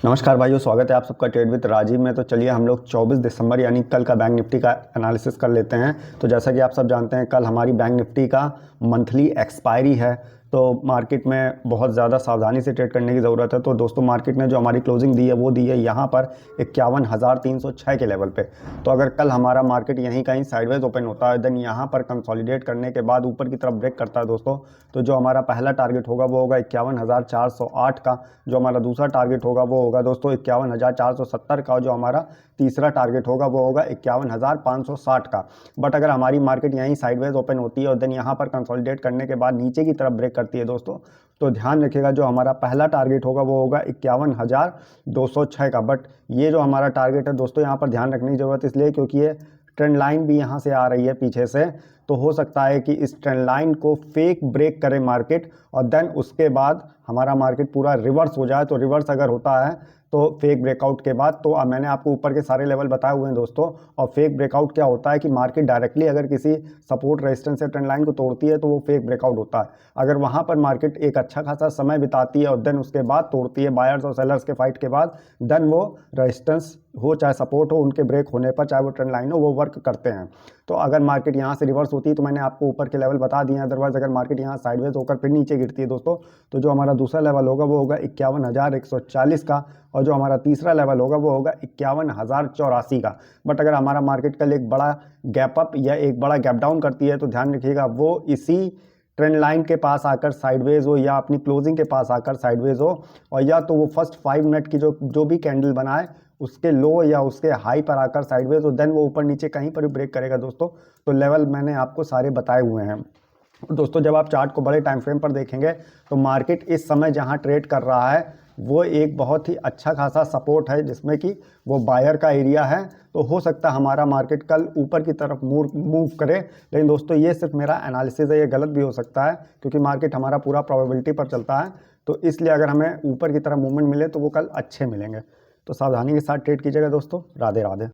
नमस्कार भाइयों, स्वागत है आप सबका ट्रेड विद राजीव में। तो चलिए हम लोग 24 दिसंबर यानी कल का बैंक निफ्टी का एनालिसिस कर लेते हैं। तो जैसा कि आप सब जानते हैं, कल हमारी बैंक निफ्टी का मंथली एक्सपायरी है, तो मार्केट में बहुत ज़्यादा सावधानी से ट्रेड करने की ज़रूरत है। तो दोस्तों, मार्केट ने जो हमारी क्लोजिंग दी है वो दी है यहाँ पर 51,306 के लेवल पे। तो अगर कल हमारा मार्केट यहीं कहीं साइडवेज ओपन होता है, देन यहाँ पर कंसोलिडेट करने के बाद ऊपर की तरफ ब्रेक करता है दोस्तों, तो जो हमारा पहला टारगेट होगा वो होगा 51,408 का। जो हमारा दूसरा टारगेट होगा वो होगा दोस्तों 51,470 का। जो हमारा तीसरा टारगेट होगा वो होगा 51,560 का। बट अगर हमारी मार्केट यहीं साइडवेज ओपन होती है और देन यहाँ पर कंसोलिडेट करने के बाद नीचे की तरफ ब्रेक करती है दोस्तों, तो ध्यान रखिएगा जो हमारा पहला टारगेट होगा वो होगा 51,206 का। बट ये जो हमारा टारगेट है दोस्तों, यहाँ पर ध्यान रखने की ज़रूरत इसलिए क्योंकि ये ट्रेंड लाइन भी यहाँ से आ रही है पीछे से। तो हो सकता है कि इस ट्रेंड लाइन को फेक ब्रेक करे मार्केट और देन उसके बाद हमारा मार्केट पूरा रिवर्स हो जाए। तो रिवर्स अगर होता है तो फेक ब्रेकआउट के बाद, तो मैंने आपको ऊपर के सारे लेवल बताए हुए हैं दोस्तों। और फेक ब्रेकआउट क्या होता है कि मार्केट डायरेक्टली अगर किसी सपोर्ट रेजिस्टेंस या ट्रेंड लाइन को तोड़ती है तो वो फेक ब्रेकआउट होता है। अगर वहाँ पर मार्केट एक अच्छा खासा समय बिताती है और देन उसके बाद तोड़ती है, बायर्स और सेलर्स के फाइट के बाद, देन वो रेजिस्टेंस हो चाहे सपोर्ट हो, उनके ब्रेक होने पर चाहे वो ट्रेंड लाइन हो, वो वर्क करते हैं। तो अगर मार्केट यहाँ से रिवर्स होती है तो मैंने आपको ऊपर के लेवल बता दिए हैं। अदरवाइज अगर मार्केट यहाँ साइडवेज होकर फिर नीचे गिरती है दोस्तों, तो जो हमारा दूसरा लेवल होगा वो होगा 51,140 का, और जो हमारा तीसरा लेवल होगा वो होगा 51,084 का। बट अगर हमारा मार्केट कल एक बड़ा गैप अप या एक बड़ा गैप डाउन करती है तो ध्यान रखिएगा वो इसी ट्रेंड लाइन के पास आकर साइडवेज हो या अपनी क्लोजिंग के पास आकर साइडवेज हो, और या तो वो फर्स्ट 5 मिनट की जो भी कैंडल बनाए उसके लो या उसके हाई पर आकर साइडवेज हो, देन वो ऊपर नीचे कहीं पर भी ब्रेक करेगा दोस्तों। तो लेवल मैंने आपको सारे बताए हुए हैं दोस्तों। जब आप चार्ट को बड़े टाइम फ्रेम पर देखेंगे तो मार्केट इस समय जहां ट्रेड कर रहा है वो एक बहुत ही अच्छा खासा सपोर्ट है, जिसमें कि वो बायर का एरिया है। तो हो सकता है हमारा मार्केट कल ऊपर की तरफ मूव करे, लेकिन दोस्तों ये सिर्फ मेरा एनालिसिस है, ये गलत भी हो सकता है क्योंकि मार्केट हमारा पूरा प्रोबेबिलिटी पर चलता है। तो इसलिए अगर हमें ऊपर की तरफ मूवमेंट मिले तो वो कल अच्छे मिलेंगे। तो सावधानी के साथ ट्रेड कीजिएगा दोस्तों। राधे राधे।